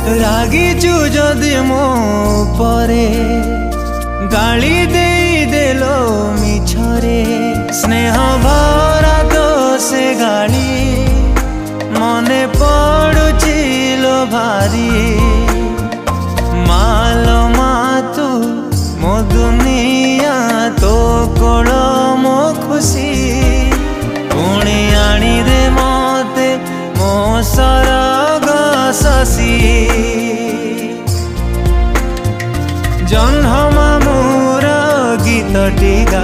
रागिचु जदि मो परे गाली दे देलो मिछरे स्नेह भरा तो से गाली मने पड़ुची लो भारी मालो मातु मो दुनिया तो कोल मो खुशी पुणी आनी दे मते मो सरग शशि जन्म मामुर गीतटी गा